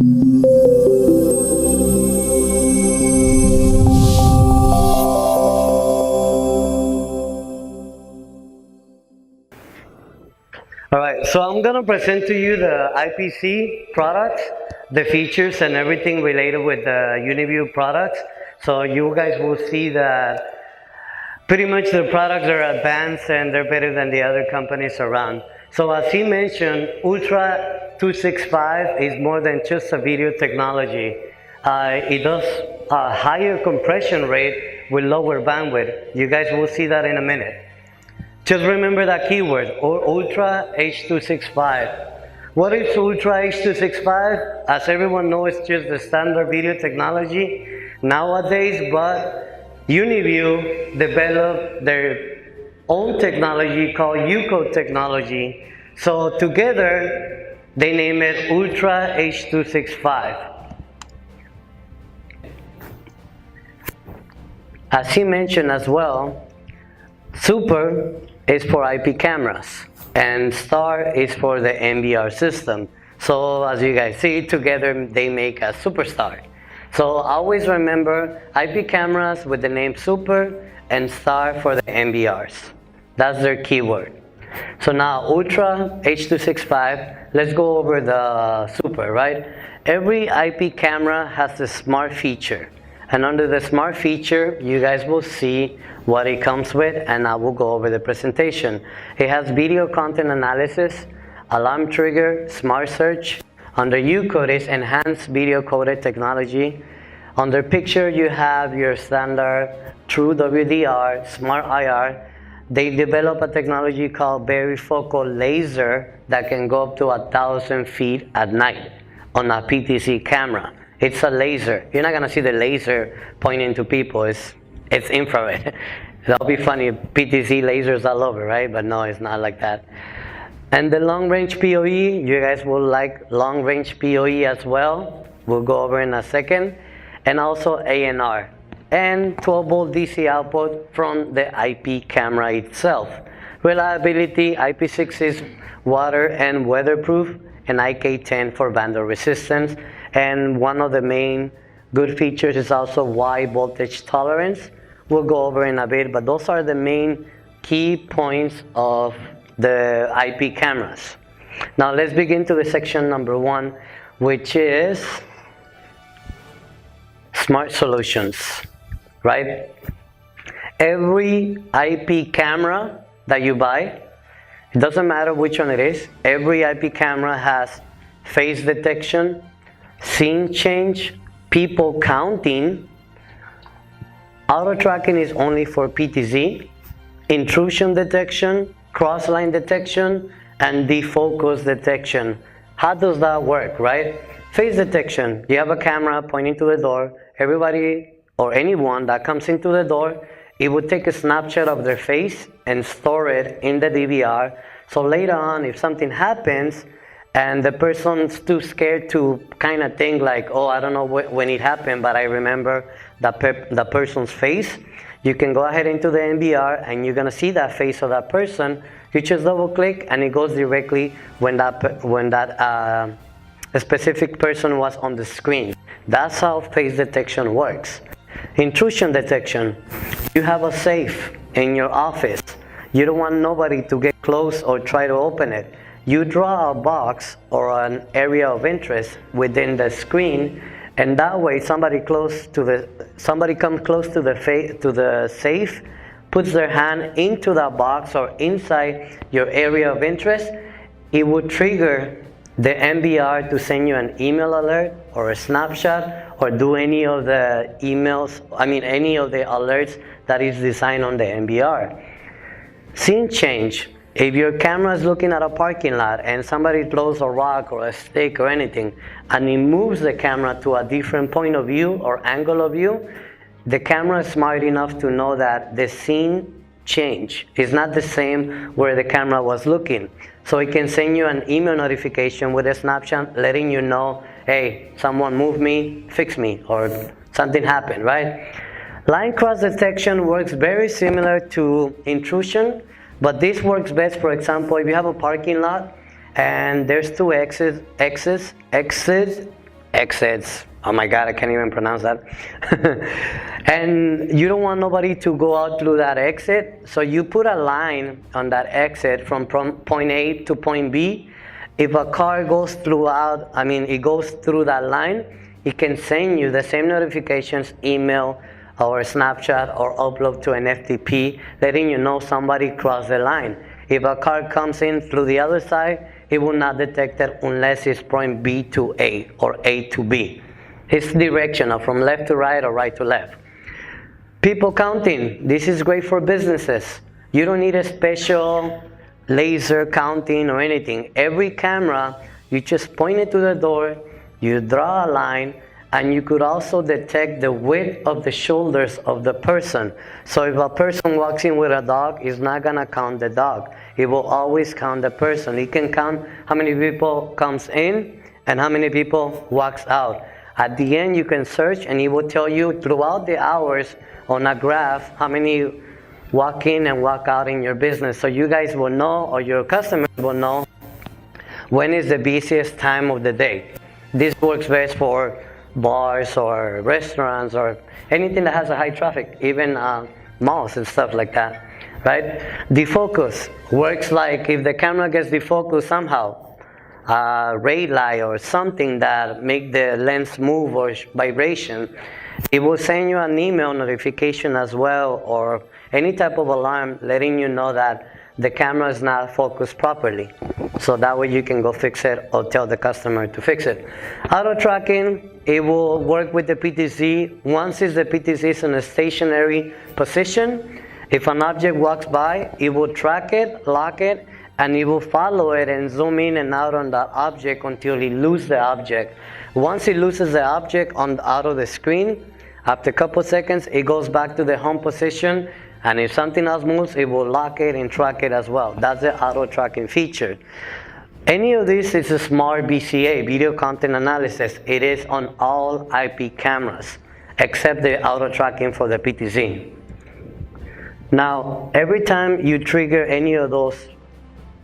Alright, so I'm going to present to you the IPC products, the features and everything related with the Uniview products. So you guys will see that pretty much the products are advanced and they're better than the other companies around. So as he mentioned, Ultra 265 is more than just a video technology. It does a higher compression rate with lower bandwidth. You guys will see that in a minute. Just remember that keyword, or Ultra H265. What is Ultra H265? As everyone knows, it's just the standard video technology nowadays, but Uniview developed their own technology called UCO technology. So together, they name it Ultra H265. As he mentioned as well, Super is for IP cameras and Star is for the NVR system. So as you guys see, together they make a superstar. So always remember IP cameras with the name Super and Star for the NVRs. That's their keyword. So now Ultra H265, let's go over the Super, right? Every IP camera has the smart feature. And under the smart feature, you guys will see what it comes with, and I will go over the presentation. It has video content analysis, alarm trigger, smart search. Under UCO is enhanced video coded technology. Under picture, you have your standard true WDR, smart IR. They develop a technology called varifocal laser that can go up to 1,000 feet at night on a PTZ camera. It's a laser. You're not gonna see the laser pointing to people. It's infrared. That'll be funny. PTZ lasers all over, right? But no, it's not like that. And the long range PoE, you guys will like long range PoE as well. We'll go over in a second. And also ANR. And 12-volt DC output from the IP camera itself. Reliability, IP6 is water and weatherproof, and IK10 for vandal resistance. And one of the main good features is also wide voltage tolerance. We'll go over in a bit, but those are the main key points of the IP cameras. Now let's begin to the section number 1, which is smart solutions, right? Every IP camera that you buy, it doesn't matter which one it is, every IP camera has face detection, scene change, people counting. Auto tracking is only for PTZ, intrusion detection, cross-line detection, and defocus detection. How does that work, right? Face detection, you have a camera pointing to the door. Everybody or anyone that comes into the door, it would take a snapshot of their face and store it in the DVR. So later on, if something happens, and the person's too scared to kind of think like, oh, I don't know when it happened, but I remember the person's face. You can go ahead into the NVR and you're gonna see that face of that person. You just double click and it goes directly when that specific person was on the screen. That's how face detection works. Intrusion detection. You have a safe in your office. You don't want nobody to get close or try to open it. You draw a box or an area of interest within the screen, and that way somebody comes close to the safe, puts their hand into that box or inside your area of interest, it would trigger the NVR to send you an email alert or a snapshot or do any of the any of the alerts that is designed on the NVR. Scene change. If your camera is looking at a parking lot and somebody throws a rock or a stick or anything and it moves the camera to a different point of view or angle of view, the camera is smart enough to know that the scene change is not the same where the camera was looking. So it can send you an email notification with a snapshot letting you know, hey, someone moved me, fix me, or something happened, right? Line cross detection works very similar to intrusion, but this works best, for example, if you have a parking lot and there's two exits exits. Oh my God, I can't even pronounce that. And you don't want nobody to go out through that exit, so you put a line on that exit from point A to point B. If a car goes throughout, it goes through that line, it can send you the same notifications, email, or Snapchat, or upload to an FTP, letting you know somebody crossed the line. If a car comes in through the other side, it will not detect it unless it's point B to A or A to B. It's directional from left to right or right to left. People counting. This is great for businesses. You don't need a special laser counting or anything. Every camera, you just point it to the door, you draw a line, and you could also detect the width of the shoulders of the person. So if a person walks in with a dog, it's not gonna count the dog. It will always count the person. It can count how many people comes in and how many people walks out. At the end, you can search and it will tell you throughout the hours on a graph how many walk in and walk out in your business. So you guys will know, or your customers will know, when is the busiest time of the day. This works best for bars or restaurants or anything that has a high traffic, even malls and stuff like that, right? Defocus works like if the camera gets defocused somehow, ray light or something that make the lens move or vibration, it will send you an email notification as well, or any type of alarm letting you know that the camera is not focused properly. So that way you can go fix it or tell the customer to fix it. Auto tracking, it will work with the PTZ. Once the PTZ is in a stationary position, if an object walks by, it will track it, lock it, and it will follow it and zoom in and out on that object until it loses the object. Once it loses the object out of the screen, after a couple seconds, it goes back to the home position, and if something else moves, it will lock it and track it as well. That's the auto tracking feature. Any of this is a smart VCA, video content analysis. It is on all IP cameras, except the auto tracking for the PTZ. Now, every time you trigger any of those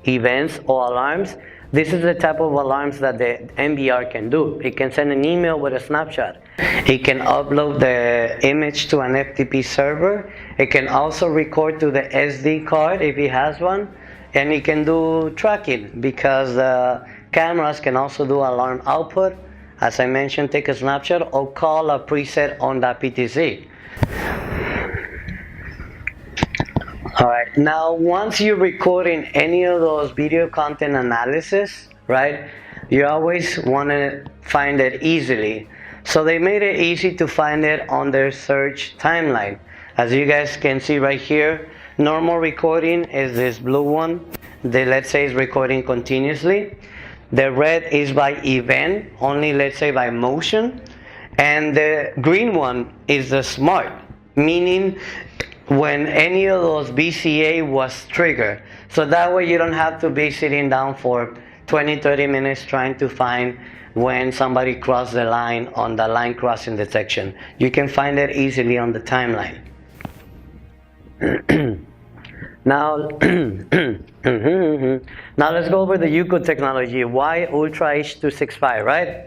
events or alarms, this is the type of alarms that the NVR can do. It can send an email with a snapshot. It can upload the image to an FTP server. It can also record to the SD card if it has one. And it can do tracking because the cameras can also do alarm output. As I mentioned, take a snapshot or call a preset on that PTZ. Alright, now once you're recording any of those video content analysis, right, you always want to find it easily. So they made it easy to find it on their search timeline. As you guys can see right here, normal recording is this blue one. Let's say is recording continuously. The red is by event, only let's say by motion. And the green one is the smart, meaning when any of those BCA was triggered. So that way you don't have to be sitting down for 20-30 minutes trying to find when somebody crossed the line on the line crossing detection. You can find it easily on the timeline. Now, now let's go over the UCO technology. Why Ultra H.265, right?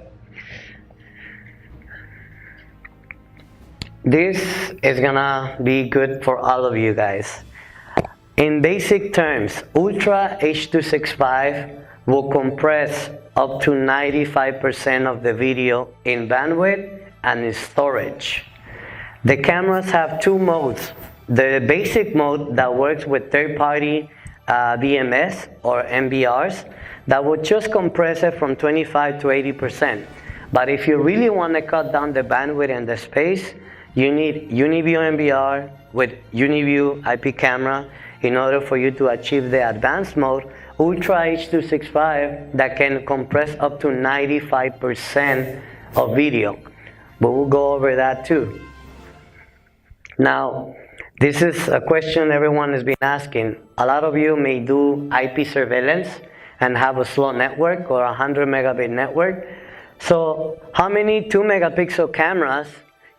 This is gonna be good for all of you guys. In basic terms, Ultra H.265 will compress up to 95% of the video in bandwidth and in storage. The cameras have two modes. The basic mode that works with third-party VMS or MBRs that will just compress it from 25 to 80%. But if you really want to cut down the bandwidth and the space, you need Uniview MBR with Uniview IP camera in order for you to achieve the advanced mode, Ultra H.265, that can compress up to 95% of video. But we'll go over that too. Now, this is a question everyone has been asking. A lot of you may do IP surveillance and have a slow network or a 100 megabit network. So how many 2 megapixel cameras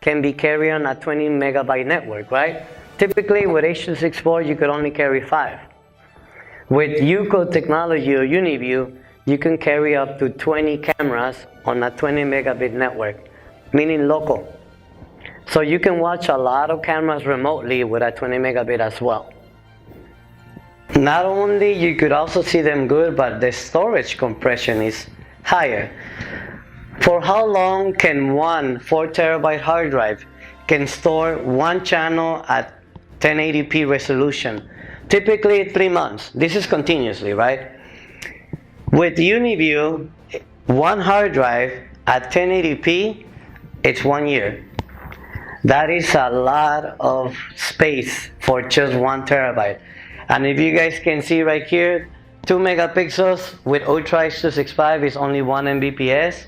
can be carried on a 20 megabyte network, right? Typically with H.264 you could only carry 5. With UCO technology or Uniview, you can carry up to 20 cameras on a 20 megabit network, meaning local. So you can watch a lot of cameras remotely with a 20 megabit as well. Not only you could also see them good, but the storage compression is higher. For how long can one 4 terabyte hard drive can store one channel at 1080p resolution? Typically 3 months. This is continuously, right? With Uniview, one hard drive at 1080p, it's 1 year. That is a lot of space for just 1 terabyte. And if you guys can see right here, 2 megapixels with Ultra H.265 is only 1 Mbps.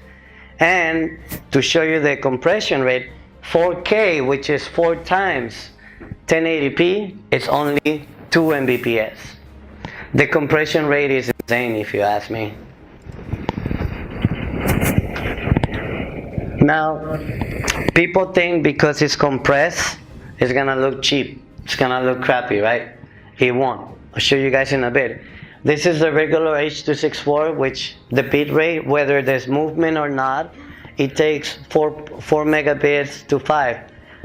And to show you the compression rate, 4K, which is 4 times 1080p, it's only 2 Mbps. The compression rate is insane, if you ask me. Now, people think because it's compressed, it's gonna look cheap. It's gonna look crappy, right? It won't. I'll show you guys in a bit. This is the regular H.264, which the bit rate, whether there's movement or not, it takes 4 megabits to 5.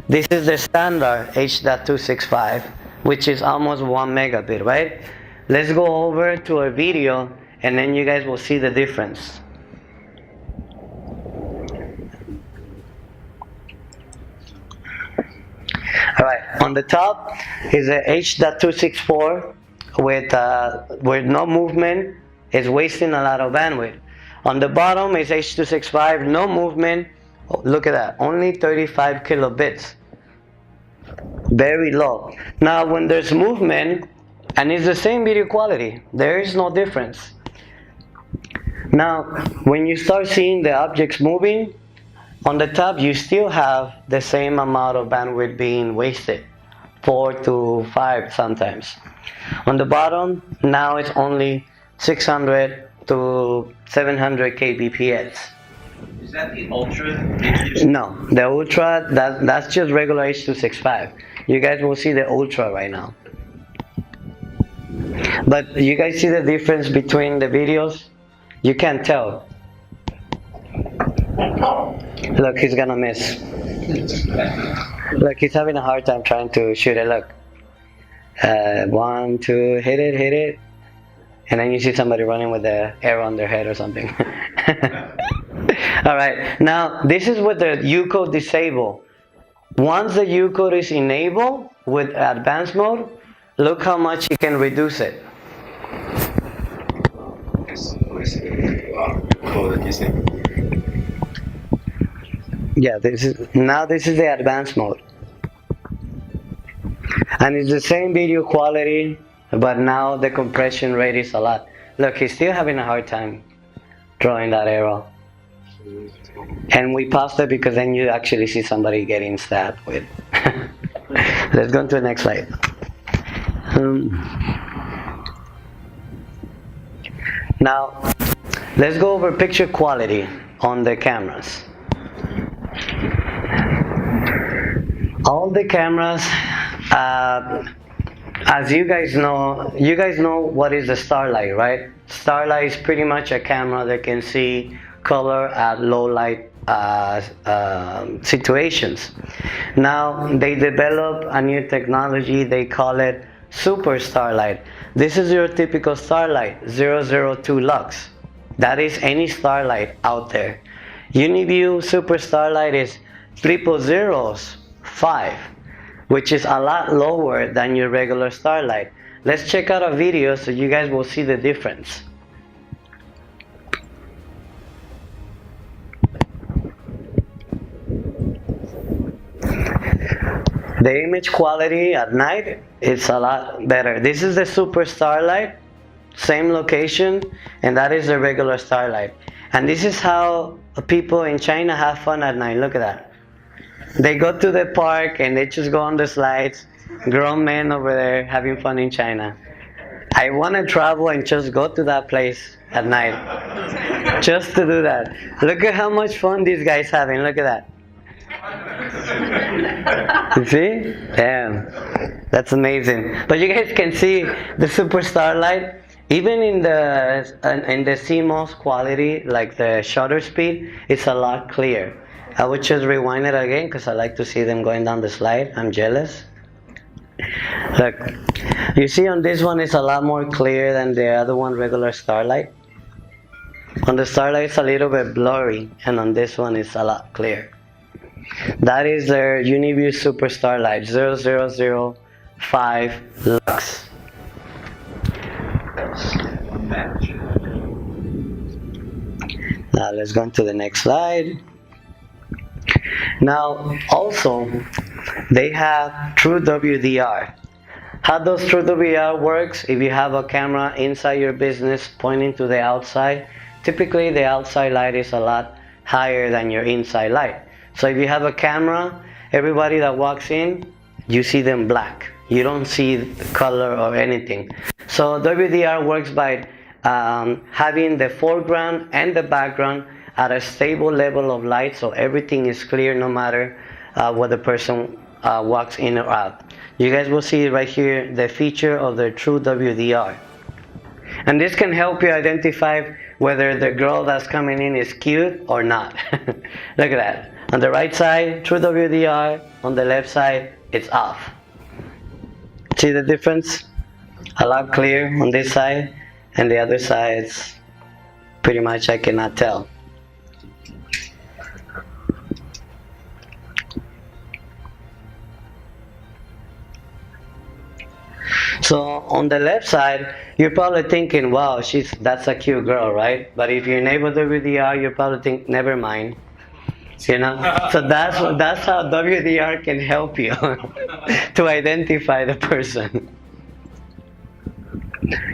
This is the standard H.265, which is almost 1 megabit, right? Let's go over to a video, and then you guys will see the difference. All right, on the top is a H.264 with no movement. It's wasting a lot of bandwidth. On the bottom is H.265, no movement. Oh, look at that, only 35 kilobits. Very low. Now when there's movement, and it's the same video quality, there is no difference. Now when you start seeing the objects moving, on the top you still have the same amount of bandwidth being wasted, 4 to 5 sometimes. On the bottom, now it's only 600 to 700 kbps. Is that the Ultra? No, the Ultra, that's just regular H.265. You guys will see the Ultra right now. But you guys see the difference between the videos? You can't tell. Look, he's gonna miss. Look, he's having a hard time trying to shoot it. Look. 1, 2, hit it. And then you see somebody running with the arrow on their head or something. Alright, now this is with the U-code disable. Once the U-code is enabled with advanced mode, look how much you can reduce it. Yeah, this is the advanced mode. And it's the same video quality, but now the compression rate is a lot. Look, he's still having a hard time drawing that arrow. And we paused it because then you actually see somebody getting stabbed with. Let's go to the next slide. Now, let's go over picture quality on the cameras. All the cameras, as you guys know what is the Starlight, right? Starlight is pretty much a camera that can see color at low light situations. Now they develop a new technology, they call it Super Starlight. This is your typical Starlight, 002 lux. That is any Starlight out there. Uniview Super Starlight is 5, which is a lot lower than your regular Starlight. Let's check out a video so you guys will see the difference. The image quality at night is a lot better. This is the Super Starlight, same location, and that is the regular Starlight. And this is how people in China have fun at night. Look at that. They go to the park and they just go on the slides. Grown men over there having fun in China. I want to travel and just go to that place at night, just to do that. Look at how much fun these guys having. Look at that. You see? Damn, that's amazing. But you guys can see the Super Starlight. Even in the CMOS quality, like the shutter speed, it's a lot clear. I would just rewind it again because I like to see them going down the slide. I'm jealous. Look, you see on this one it's a lot more clear than the other one, regular Starlight. On the Starlight it's a little bit blurry, and on this one it's a lot clear. That is their Uniview Super Starlight 0005 Lux. Now let's go on to the next slide. Now also they have True WDR. How does True WDR works? If you have a camera inside your business pointing to the outside, typically the outside light is a lot higher than your inside light. So if you have a camera, everybody that walks in, you see them black. You don't see the color or anything. So WDR works by having the foreground and the background at a stable level of light, so everything is clear no matter what the person walks in or out. You guys will see right here the feature of the True WDR. And this can help you identify whether the girl that's coming in is cute or not. Look at that. On the right side, True WDR. On the left side, it's off. See the difference? A lot clear on this side, and the other side, it's pretty much I cannot tell. So on the left side, you're probably thinking, wow, that's a cute girl, right? But if you enable WDR, you probably think, never mind. You know? So that's how WDR can help you to identify the person.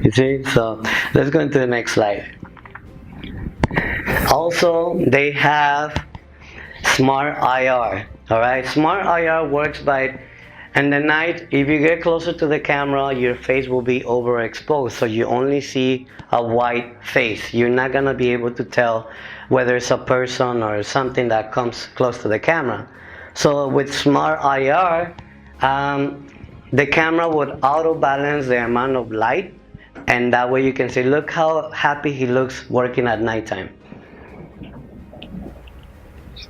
You see? So let's go into the next slide. Also, they have Smart IR. Alright, Smart IR works by, in the night, if you get closer to the camera, your face will be overexposed, so you only see a white face. You're not gonna be able to tell whether it's a person or something that comes close to the camera. So with Smart IR, the camera would auto balance the amount of light, and that way you can see, look how happy he looks working at nighttime.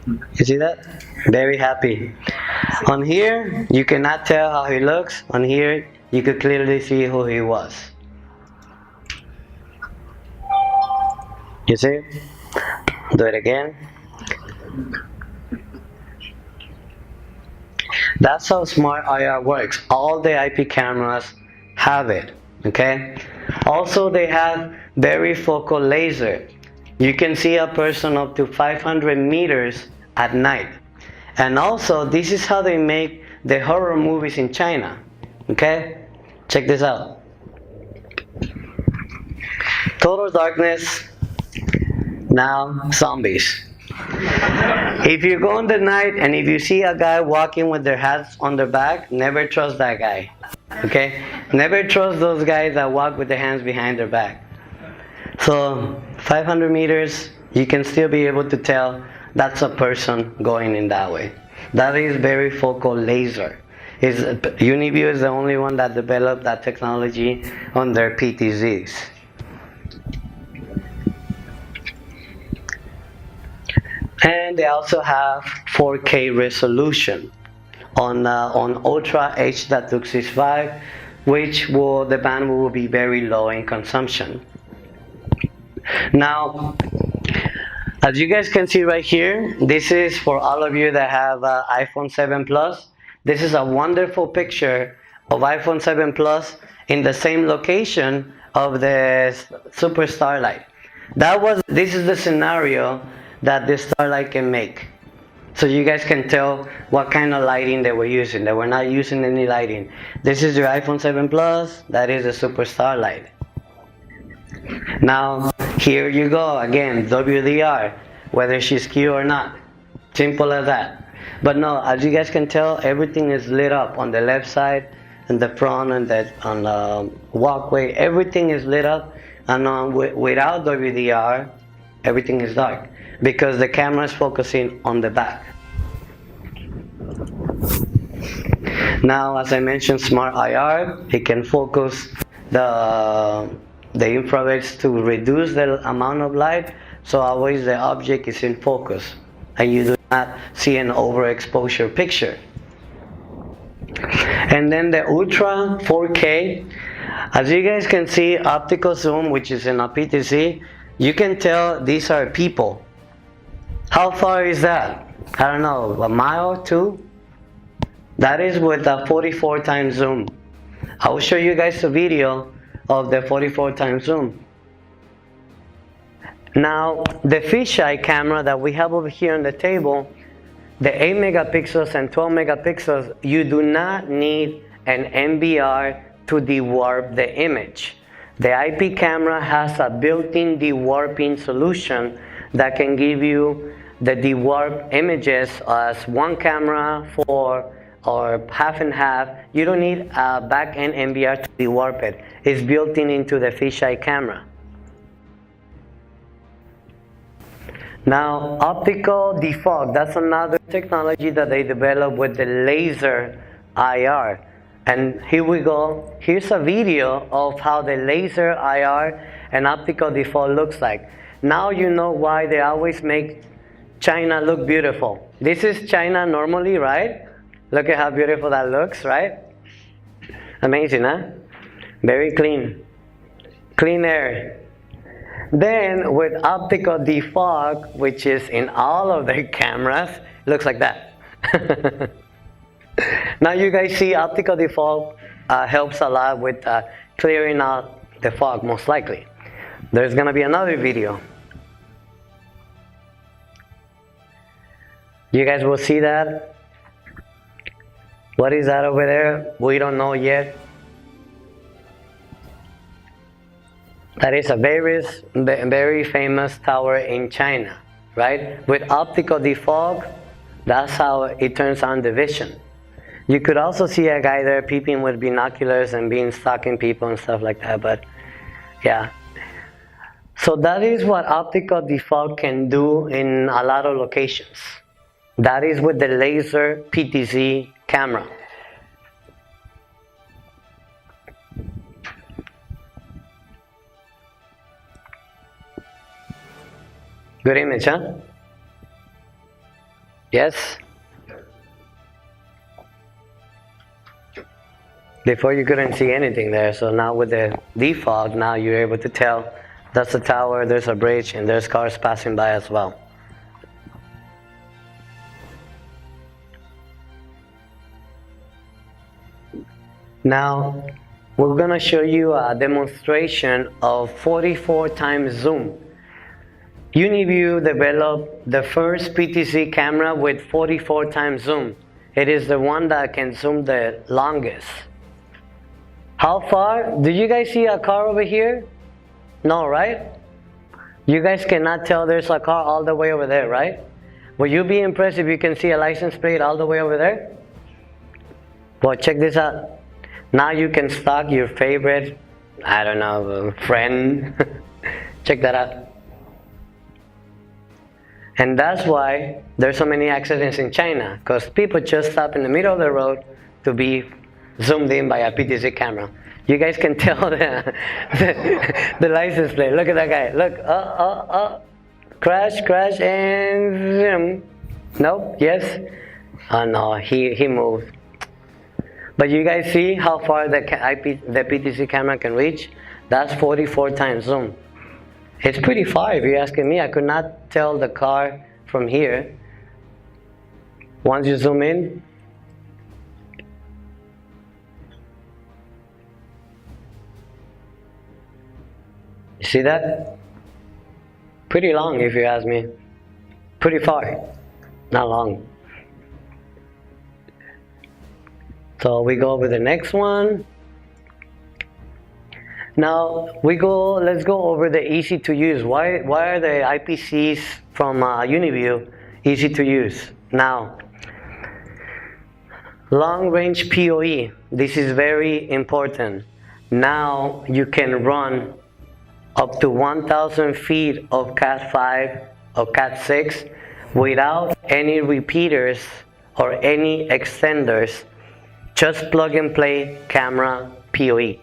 You see that? Very happy. On here, you cannot tell how he looks. On here, you could clearly see who he was. You see? Do it again. That's how Smart IR works. All the IP cameras have it. Okay? Also, they have varifocal laser. You can see a person up to 500 meters at night. And also, this is how they make the horror movies in China. Okay? Check this out. Total darkness. Now, zombies. If you go in the night and if you see a guy walking with their hats on their back, never trust that guy. Okay? Never trust those guys that walk with their hands behind their back. So 500 meters, you can still be able to tell that's a person going in that way. That is varifocal laser. Uniview is the only one that developed that technology on their PTZs. And they also have 4K resolution on Ultra H.265, which the bandwidth will be very low in consumption. Now, as you guys can see right here, this is for all of you that have iPhone 7 Plus. This is a wonderful picture of iPhone 7 Plus in the same location of the Super Starlight. This is the scenario that the Starlight can make. So you guys can tell what kind of lighting they were using. They were not using any lighting. This is your iPhone 7 Plus. That is a Super Starlight. Now, here you go again, WDR, whether she's cute or not. Simple as that. But no, as you guys can tell, everything is lit up on the left side, and the front, and on the walkway. Everything is lit up, and without WDR, everything is dark because the camera is focusing on the back. Now, as I mentioned, Smart IR, it can focus the the infrareds to reduce the amount of light, so always the object is in focus and you do not see an overexposure picture. And then the Ultra 4K, as you guys can see, optical zoom, which is in a PTZ, you can tell these are people. How far is that? I don't know, a mile, 2? That is with a 44 times zoom. I will show you guys a video of the 44 times zoom. Now, the fisheye camera that we have over here on the table, the 8 megapixels and 12 megapixels, you do not need an NVR to dewarp the image. The IP camera has a built-in dewarping solution that can give you the dewarped images as one camera for or half and half. You don't need a back-end NVR to dewarp it. It's built into the fisheye camera. Now, optical defog, that's another technology that they developed with the laser IR. And here we go. Here's a video of how the laser IR and optical defog looks like. Now you know why they always make China look beautiful. This is China normally, right? Look at how beautiful that looks, right? Amazing, huh? Very clean. Clean air. Then with optical defog, which is in all of their cameras, it looks like that. Now you guys see optical defog helps a lot with clearing out the fog, most likely. There's going to be another video. You guys will see that. What is that over there? We don't know yet. That is a very famous tower in China, right? With optical defog, that's how it turns on the vision. You could also see a guy there peeping with binoculars and being stalking people and stuff like that, but yeah. So that is what optical defog can do in a lot of locations. That is with the laser PTZ camera. Good image, huh? Yes? Before you couldn't see anything there, so now with the defog, now you're able to tell that's a tower, there's a bridge, and there's cars passing by as well. Now, we're going to show you a demonstration of 44 times zoom. Uniview developed the first PTZ camera with 44 times zoom. It is the one that can zoom the longest. How far? Do you guys see a car over here? No, right? You guys cannot tell there's a car all the way over there, right? Will you be impressed if you can see a license plate all the way over there? Well, check this out. Now you can stalk your favorite, I don't know, friend. Check that out. And that's why there's so many accidents in China, because people just stop in the middle of the road to be zoomed in by a PTZ camera. You guys can tell the license plate. Look at that guy. Look, crash, and zoom. Nope, yes. Oh no, he moved. But you guys see how far the PTZ camera can reach? That's 44 times zoom. It's pretty far if you're asking me. I could not tell the car from here. Once you zoom in, you see that? Pretty long if you ask me. Pretty far, not long. So we go over the next one. Now let's go over the easy to use. Why are the IPCs from Uniview easy to use? Now, long range PoE, this is very important. Now you can run up to 1,000 feet of Cat 5 or Cat 6 without any repeaters or any extenders. Just plug and play camera PoE.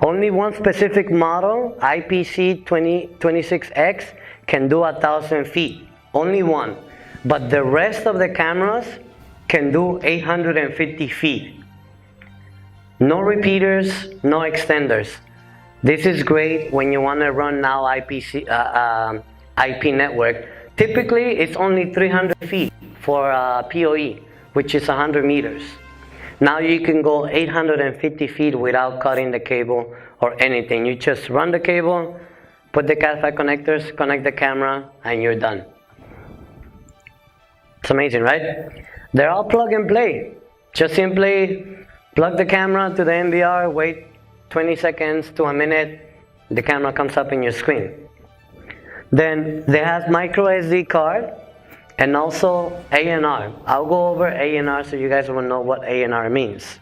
Only one specific model, IPC26X, can do 1,000 feet. Only one. But the rest of the cameras can do 850 feet. No repeaters, no extenders. This is great when you want to run now IP network. Typically, it's only 300 feet for PoE, which is 100 meters. Now you can go 850 feet without cutting the cable or anything. You just run the cable, put the Cat5 connectors, connect the camera, and you're done. It's amazing, right? They're all plug and play. Just simply plug the camera to the NVR, wait 20 seconds to a minute, the camera comes up in your screen. Then they have micro SD card and also ANR. I'll go over ANR so you guys will know what ANR means.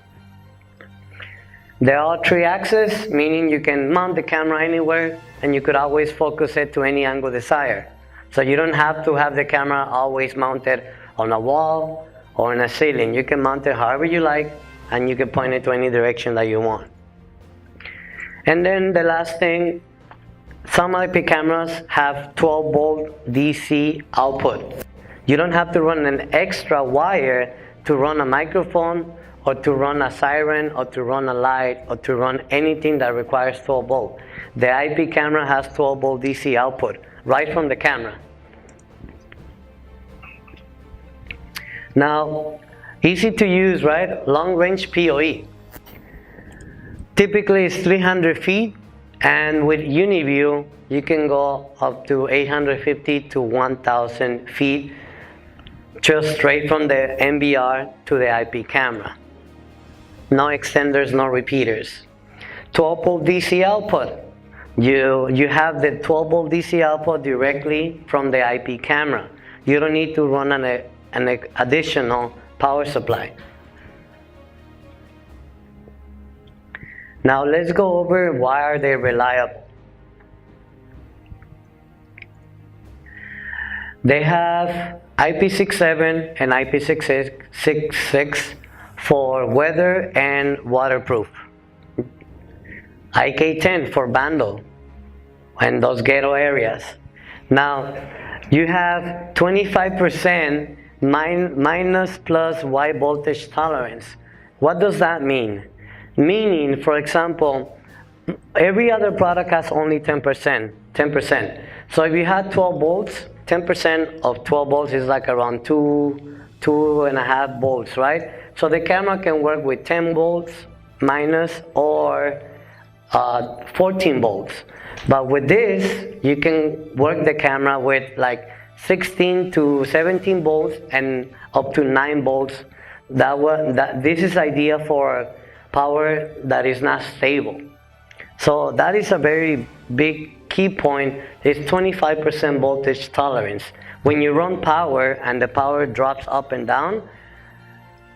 They're all 3-axis, meaning you can mount the camera anywhere and you could always focus it to any angle desired. So you don't have to have the camera always mounted on a wall or in a ceiling. You can mount it however you like and you can point it to any direction that you want. And then the last thing, some IP cameras have 12-volt DC output. You don't have to run an extra wire to run a microphone or to run a siren or to run a light or to run anything that requires 12 volt. The IP camera has 12-volt DC output right from the camera. Now, easy to use, right? Long range PoE. Typically it's 300 feet, and with Uniview you can go up to 850 to 1,000 feet just straight from the NVR to the IP camera. No extenders, no repeaters. 12-volt DC output. You have the 12-volt DC output directly from the IP camera. You don't need to run an additional power supply. Now let's go over why are they reliable. They have IP67 and IP66 for weather and waterproof. IK10 for bundle and those ghetto areas. Now you have 25% minus plus Y voltage tolerance. What does that mean? Meaning, for example, every other product has only 10%. So if you had 12 volts, 10% of 12 volts is like around 2.5 volts, right? So the camera can work with 10 volts minus or 14 volts. But with this, you can work the camera with like 16 to 17 volts and up to 9 volts. This is ideal for power that is not stable. So that is a very big key point, is 25% voltage tolerance. When you run power and the power drops up and down,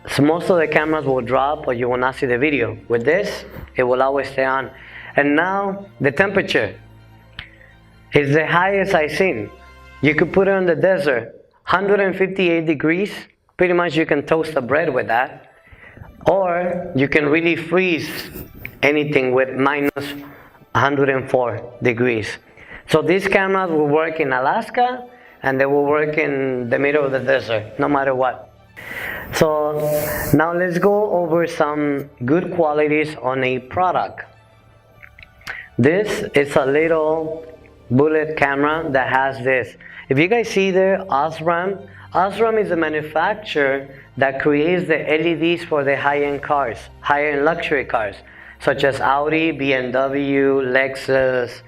so most of the cameras will drop or you will not see the video. With this, it will always stay on. And now the temperature is the highest I've seen. You could put it in the desert, 158 degrees, pretty much you can toast a bread with that. Or you can really freeze anything with minus 104 degrees. So these cameras will work in Alaska and they will work in the middle of the desert, no matter what. So now let's go over some good qualities on a product. This is a little bullet camera that has this. If you guys see there, Osram is a manufacturer that creates the LEDs for the high-end cars, high-end luxury cars, such as Audi, BMW, Lexus,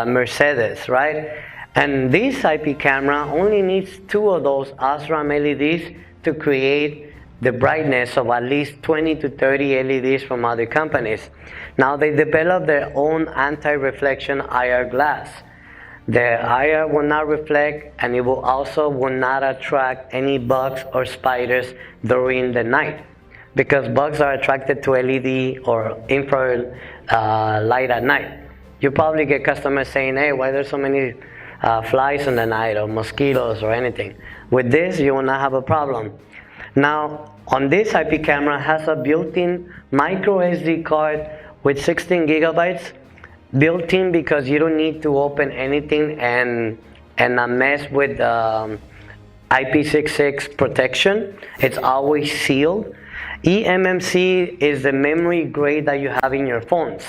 Mercedes, right? And this IP camera only needs 2 of those Osram LEDs to create the brightness of at least 20 to 30 LEDs from other companies. Now they develop their own anti-reflection IR glass. The IR will not reflect, and it will not attract any bugs or spiders during the night, because bugs are attracted to LED or infrared light at night. You probably get customers saying, hey, why there's so many flies in the night or mosquitoes or anything. With this, you will not have a problem. Now, on this IP camera has a built-in micro SD card with 16 gigabytes, built in because you don't need to open anything and mess with IP66 protection. It's always sealed. eMMC is the memory grade that you have in your phones.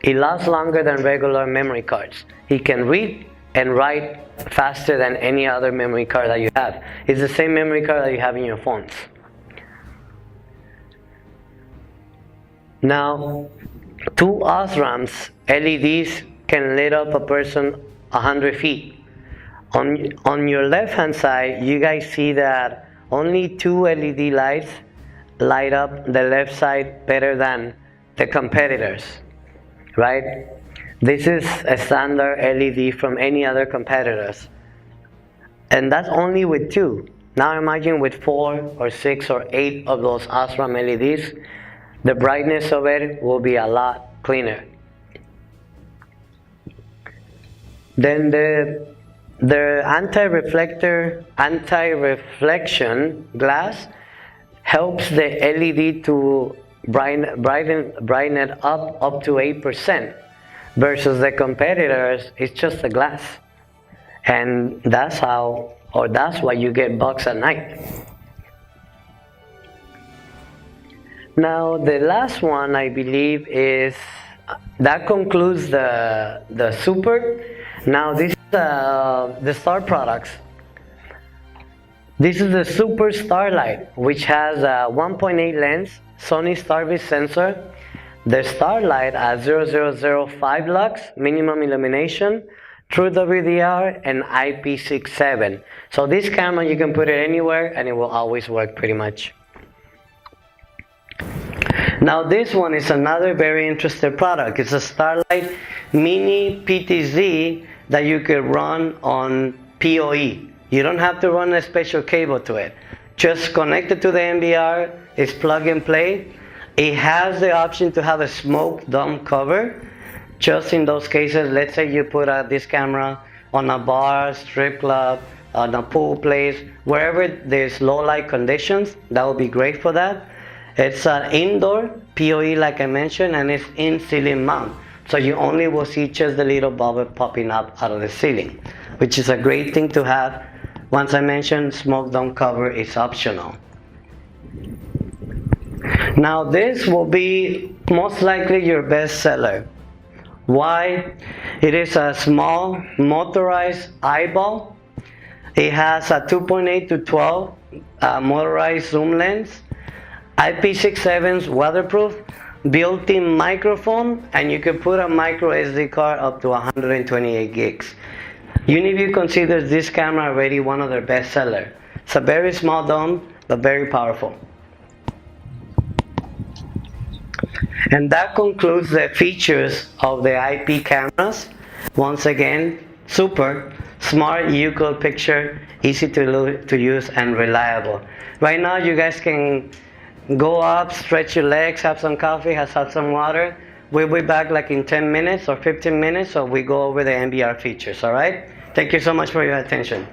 It lasts longer than regular memory cards. It can read and write faster than any other memory card that you have. It's the same memory card that you have in your phones. Now, two OSRAMs LEDs can light up a person 100 feet. On your left hand side, you guys see that only two LED lights light up the left side better than the competitors, right? This is a standard LED from any other competitors, and that's only with two. Now imagine with 4 or 6 or 8 of those OSRAM LEDs, the brightness of it will be a lot cleaner. Then the anti-reflection glass helps the LED to brighten it up to 8%, versus the competitors, it's just a glass. And that's why you get bugs at night. Now the last one, I believe, is that concludes the Super. Now this is the Star products. This is the Super Starlight, which has a 1.8 lens, Sony Starvis sensor, the Starlight at 0005 lux, minimum illumination, True WDR, and IP67. So this camera, you can put it anywhere and it will always work pretty much. Now this one is another very interesting product. It's a Starlight Mini PTZ that you could run on PoE. You don't have to run a special cable to it. Just connect it to the NVR, it's plug and play. It has the option to have a smoke dome cover. Just in those cases, let's say you put this camera on a bar, strip club, on a pool place, wherever there's low light conditions, that would be great for that. It's an indoor PoE like I mentioned, and it's in ceiling mount. So you only will see just the little bubble popping up out of the ceiling, which is a great thing to have. Once I mentioned, smoke dome cover is optional. Now this will be most likely your best seller. Why? It is a small motorized eyeball. It has a 2.8 to 12 motorized zoom lens, IP67's weatherproof, built-in microphone, and you can put a micro SD card up to 128 gigs. Uniview considers this camera already one of their best sellers. It's a very small dome, but very powerful. And that concludes the features of the IP cameras. Once again, super smart, UCODE picture, easy to use, and reliable. Right now, you guys can go up, stretch your legs, have some coffee, have some water. We'll be back like in 10 minutes or 15 minutes, so we go over the NVR features, all right? Thank you so much for your attention.